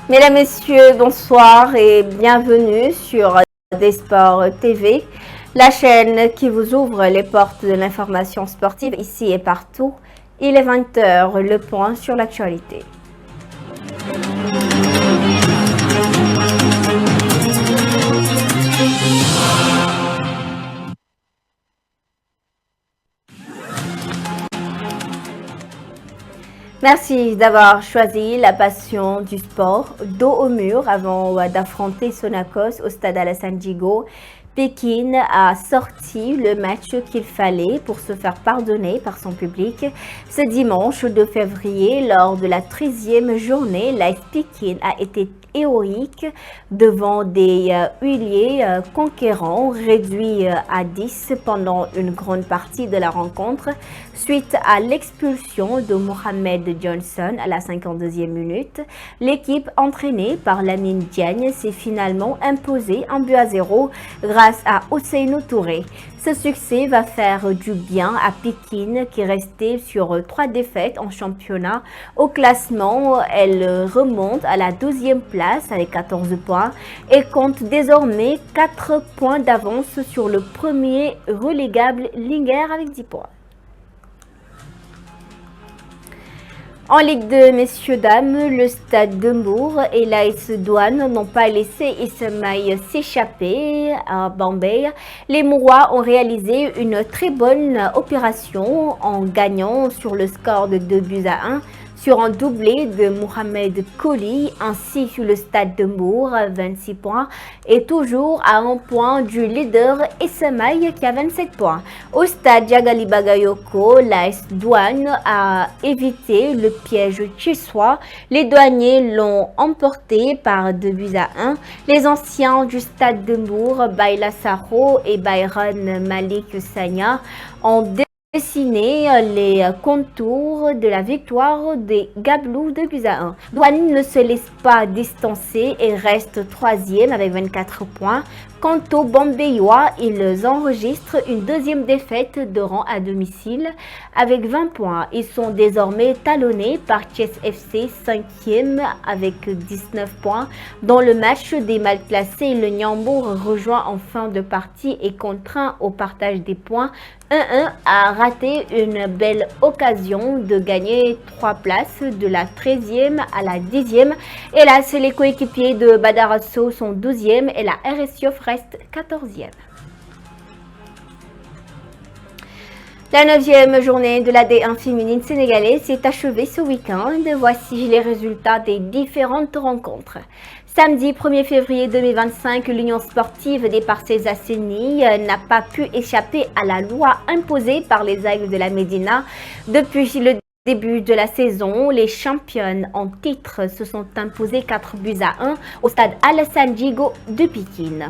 Mesdames, Messieurs, bonsoir et bienvenue sur Desports TV, la chaîne qui vous ouvre les portes de l'information sportive ici et partout. Il est 20h, le point sur l'actualité. Merci d'avoir choisi la passion du sport dos au mur avant d'affronter Sonacos au stade Alassane Djigo. Pékin a sorti le match qu'il fallait pour se faire pardonner par son public. Ce dimanche 2 février, lors de la 13e journée, l'AS Pékin a été héroïque devant des huiliers conquérants réduits à 10 pendant une grande partie de la rencontre suite à l'expulsion de Mohamed Johnson à la 52e minute. L'équipe entraînée par Lamine Diagne s'est finalement imposée 1-0 grâce à Ousseynou Touré. Ce succès va faire du bien à Pékin qui restait sur 3 défaites en championnat. Au classement, elle remonte à la 12e place avec 14 points et compte désormais 4 points d'avance sur le premier relégable Linguère avec 10 points. En Ligue 2, messieurs-dames, le Stade de Mbour et l'AS Douane n'ont pas laissé Issemaï s'échapper à Bombay. Les Mourois ont réalisé une très bonne opération en gagnant sur le score de 2-1 sur un doublé de Mohamed Koli. Ainsi, sur le Stade de Mbour, 26 points et toujours à un point du leader Issemaï qui a 27 points. Au stade Diagali Bagayoko, l'AS Douane a évité le piège tchéchois. Les douaniers l'ont emporté par 2-1. Les anciens du Stade de Mbour, Baila Saro et Bayron Malik Sanya, ont dessiner les contours de la victoire des Gablous 2-1. Douane ne se laisse pas distancer et reste 3e avec 24 points. Quant aux Bombayois, ils enregistrent une deuxième défaite de rang à domicile avec 20 points. Ils sont désormais talonnés par Thiès FC 5e avec 19 points. Dans le match des mal classés, le Niambour rejoint en fin de partie et contraint au partage des points. 1-1 a raté une belle occasion de gagner 3 places de la 13e à la 10e. Et là, les coéquipiers de Badarasso sont 12e et la RS Yoff reste 14e. La 9e journée de la D1 féminine sénégalaise s'est achevée ce week-end. Voici les résultats des différentes rencontres. Samedi 1er février 2025, l'Union sportive des Parcelles Assainies n'a pas pu échapper à la loi imposée par les Aigles de la Médina. Depuis le début de la saison, les championnes en titre se sont imposées 4-1 au stade Alassane Djigo de Pékin.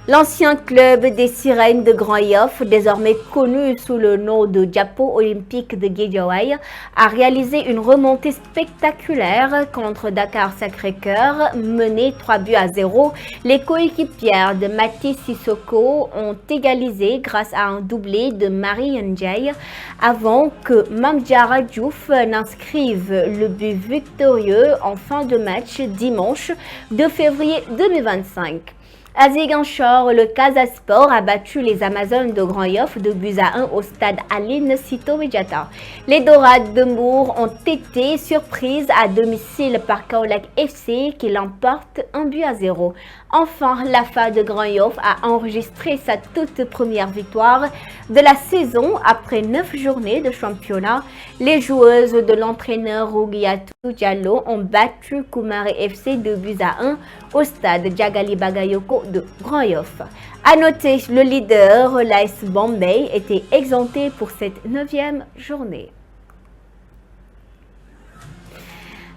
L'ancien club des Sirènes de Grand Yoff, désormais connu sous le nom de Diapo Olympique de Guédiawaye, a réalisé une remontée spectaculaire contre Dakar Sacré-Cœur, mené 3-0. Les coéquipières de Mathis Sissoko ont égalisé grâce à un doublé de Marie Ndiaye avant que Mamdiara Diouf n'inscrive le but victorieux en fin de match dimanche 2 février 2025. À Ziguinchor, le Casa Sport a battu les Amazones de Grand Yoff 2-1 au stade Aline Sitoé Diatta. Les Dorades de Mbour ont été surprises à domicile par Kaolack FC qui l'emporte 1-0. Enfin, l'AFA de Grand Yoff a enregistré sa toute première victoire de la saison après 9 journées de championnat. Les joueuses de l'entraîneur Rougiatou Diallo ont battu Koumare FC 2-1 au stade Diagali Bagayoko de Grand Yoff. À noter, le leader, l'AS Bombay, était exempté pour cette 9e journée.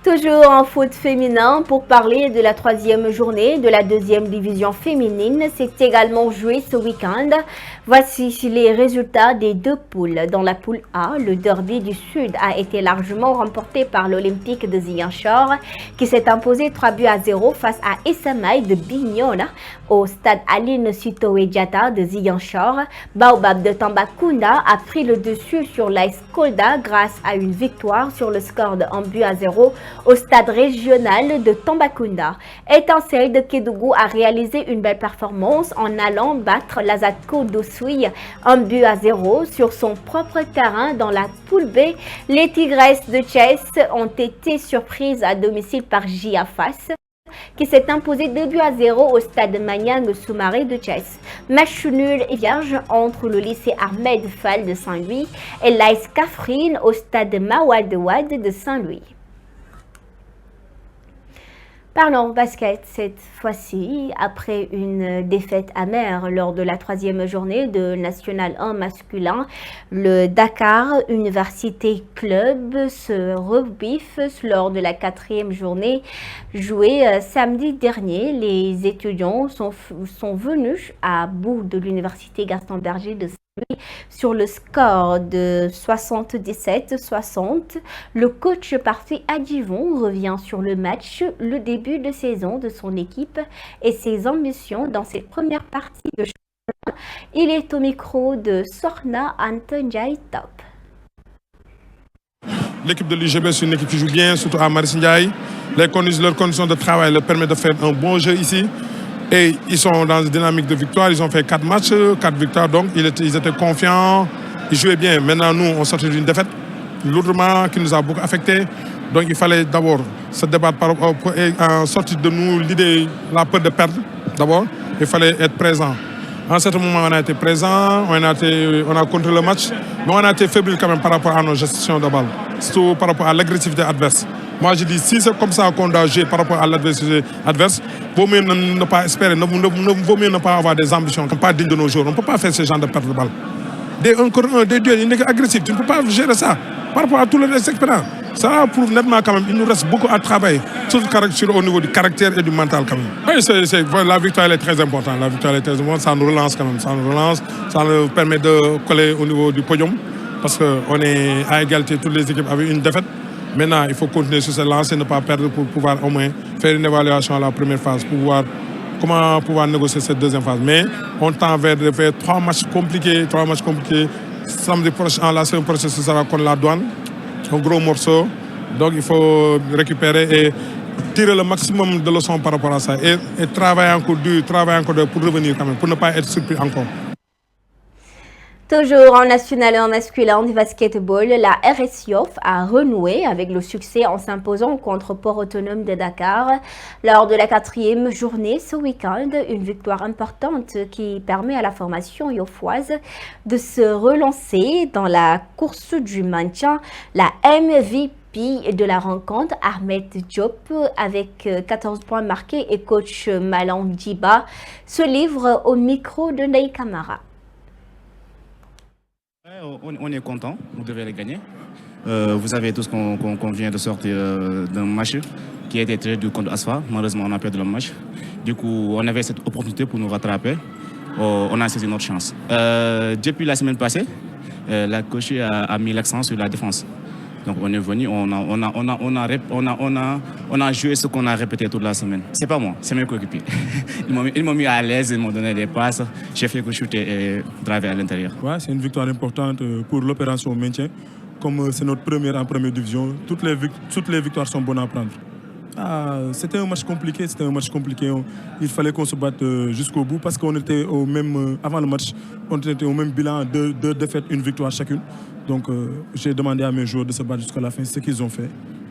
Toujours en foot féminin, pour parler de la 3e journée de la 2e division féminine, c'est également joué ce week-end. Voici les résultats des 2 poules. Dans la poule A, le derby du Sud a été largement remporté par l'Olympique de Ziguinchor, qui s'est imposé 3-0 face à Issemaï de Bignona au stade Aline Sitoé Diatta de Ziguinchor. Baobab de Tambacounda a pris le dessus sur l'AS Kolda grâce à une victoire sur le score de 1-0 au stade régional de Tambacounda. Étincelle de Kédougou a réalisé une belle performance en allant battre l'Azatco d'Oussouye 1-0 sur son propre terrain dans la poule B. Les Tigresses de Thiès ont été surprises à domicile par Jia Fass, qui s'est imposé 2-0 au stade Maniang Soumaré de Thiès. Match nul et vierge entre le lycée Ahmed Fall de Saint-Louis et l'AS Kaffrine au stade Mawade Wade de Saint-Louis. Parlons basket cette fois-ci, après une défaite amère lors de la troisième journée de National 1 masculin, le Dakar Université Club se rebiffe lors de la quatrième journée jouée samedi dernier. Les étudiants sont venus à bout de l'Université Gaston Berger de sur le score de 77-60. Le coach parti Adjivon revient sur le match, le début de saison de son équipe et ses ambitions dans cette première partie de championnat. Il est au micro de Sorna Antonjai Top. L'équipe de l'UGB, c'est une équipe qui joue bien, surtout à Maris Ndiaye. Leurs conditions de travail leur permettent de faire un bon jeu ici. Et ils sont dans une dynamique de victoire. Ils ont fait 4 matchs, 4 victoires. Donc, ils étaient confiants. Ils jouaient bien. Maintenant, nous, on sortait d'une défaite lourdement qui nous a beaucoup affectés. Donc, il fallait d'abord se débattre en sortir de nous l'idée, la peur de perdre. D'abord, il fallait être présent. À un certain moment, on a été présent, on a contrôlé le match, mais on a été fébrile quand même par rapport à nos gestions de balle, surtout par rapport à l'agressivité adverse. Moi, je dis, si c'est comme ça qu'on doit jouer par rapport à l'adversité adverse, vaut mieux ne pas espérer, vaut mieux ne pas avoir des ambitions, pas dignes de nos jours. On ne peut pas faire ce genre de perte de balle. Des 1 contre 1, des 2, une équipe agressive, tu ne peux pas gérer ça par rapport à tous les expériences. Ça prouve nettement quand même, il nous reste beaucoup à travailler, surtout au niveau du caractère et du mental quand même. Oui, la victoire elle est très importante, ça nous relance quand même, ça nous permet de coller au niveau du podium, parce qu'on est à égalité, toutes les équipes avec une défaite. Maintenant, il faut continuer sur cette lancée, ne pas perdre pour pouvoir au moins faire une évaluation à la première phase, pour voir comment pouvoir négocier cette deuxième phase. Mais on tend vers de faire 3 matchs compliqués. Samedi prochain, la semaine prochaine, ce sera contre la Douane, un gros morceau. Donc il faut récupérer et tirer le maximum de leçons par rapport à ça. Et travailler encore dur, pour revenir quand même, pour ne pas être surpris encore. Toujours en national 1 masculin du basketball, la RS Yoff a renoué avec le succès en s'imposant contre Port Autonome de Dakar. Lors de la 4e journée ce week-end, une victoire importante qui permet à la formation yoffoise de se relancer dans la course du maintien. La MVP de la rencontre, Ahmed Diop, avec 14 points marqués et coach Malang Djiba, se livre au micro de Ney Kamara. On est content, vous devez les gagner. Vous savez tous qu'on vient de sortir d'un match qui a été très dur contre Asfa. Malheureusement, on a perdu le match. Du coup, on avait cette opportunité pour nous rattraper. On a saisi notre chance. Depuis la semaine passée, la coach a mis l'accent sur la défense. Donc on est venu, on a joué ce qu'on a répété toute la semaine. C'est pas moi, c'est mes coéquipiers. Ils m'ont mis à l'aise, ils m'ont donné des passes. J'ai fait que shooter et driver à l'intérieur. Ouais, c'est une victoire importante pour l'opération maintien. Comme c'est notre première en première division, toutes les victoires sont bonnes à prendre. C'était un match compliqué, Il fallait qu'on se batte jusqu'au bout parce qu'on était avant le match, on était au même bilan, 2 défaites, 1 victoire chacune. Donc j'ai demandé à mes joueurs de se battre jusqu'à la fin, c'est ce qu'ils ont fait.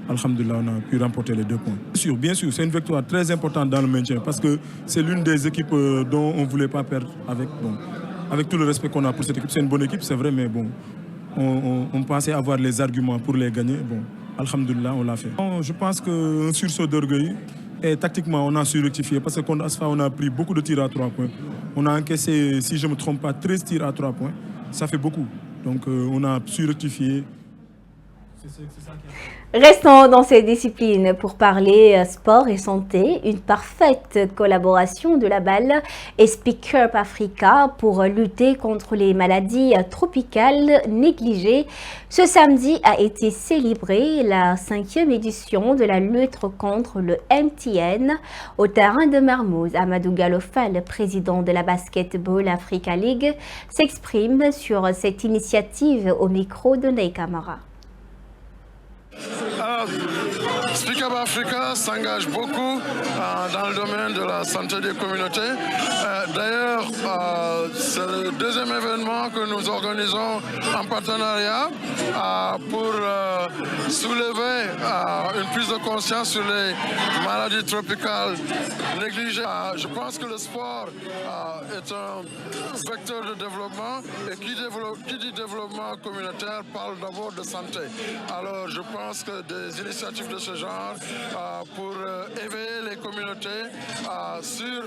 Alhamdulillah, on a pu remporter les 2 points. Bien sûr, c'est une victoire très importante dans le maintien parce que c'est l'une des équipes dont on ne voulait pas perdre avec tout le respect qu'on a pour cette équipe. C'est une bonne équipe, c'est vrai, mais bon, on pensait avoir les arguments pour les gagner. Bon, alhamdulillah, on l'a fait. Je pense qu'un sursaut d'orgueil, et tactiquement, on a su rectifier parce que contre Asfa, on a pris beaucoup de tirs à 3 points. On a encaissé, si je ne me trompe pas, 13 tirs à 3 points. Ça fait beaucoup. Donc, on a su rectifier. Restons dans ces disciplines pour parler sport et santé. Une parfaite collaboration de la balle et Speak Up Africa pour lutter contre les maladies tropicales négligées. Ce samedi a été célébrée la 5e édition de la lutte contre le MTN au terrain de Mermoz. Amadou Galofal, président de la Basketball Africa League, s'exprime sur cette initiative au micro de Ney Kamara. Speak Up Africa s'engage beaucoup dans le domaine de la santé des communautés. D'ailleurs, c'est le deuxième événement que nous organisons en partenariat pour soulever une prise de conscience sur les maladies tropicales négligées. Je pense que le sport est un vecteur de développement et qui dit développement communautaire parle d'abord de santé. Alors je pense que des initiatives de ce genre pour éveiller les communautés sur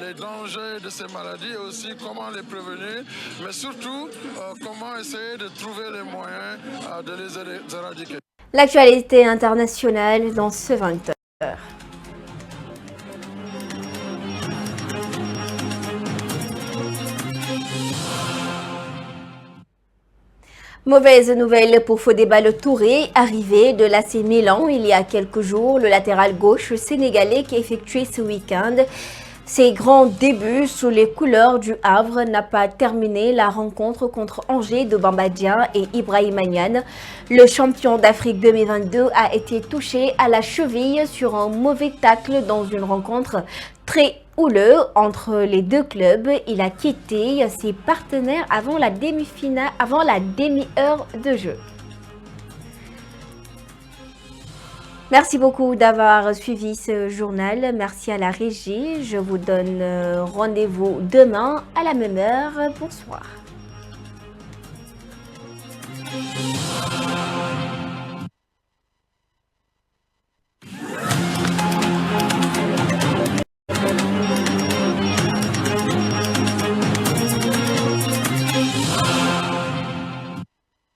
les dangers de ces maladies et aussi comment les prévenir, mais surtout comment essayer de trouver les moyens de les éradiquer. L'actualité internationale dans ce 20h. Mauvaise nouvelle pour Fodé Ballo-Touré, arrivé de l'AC Milan il y a quelques jours, le latéral gauche sénégalais qui a effectué ce week-end ses grands débuts sous les couleurs du Havre n'a pas terminé la rencontre contre Angers de Bamba Dieng et Ibrahima Niane. Le champion d'Afrique 2022 a été touché à la cheville sur un mauvais tacle dans une rencontre très houleuse entre les deux clubs. Il a quitté ses partenaires avant la demi-heure de jeu. Merci beaucoup d'avoir suivi ce journal. Merci à la régie. Je vous donne rendez-vous demain à la même heure. Bonsoir.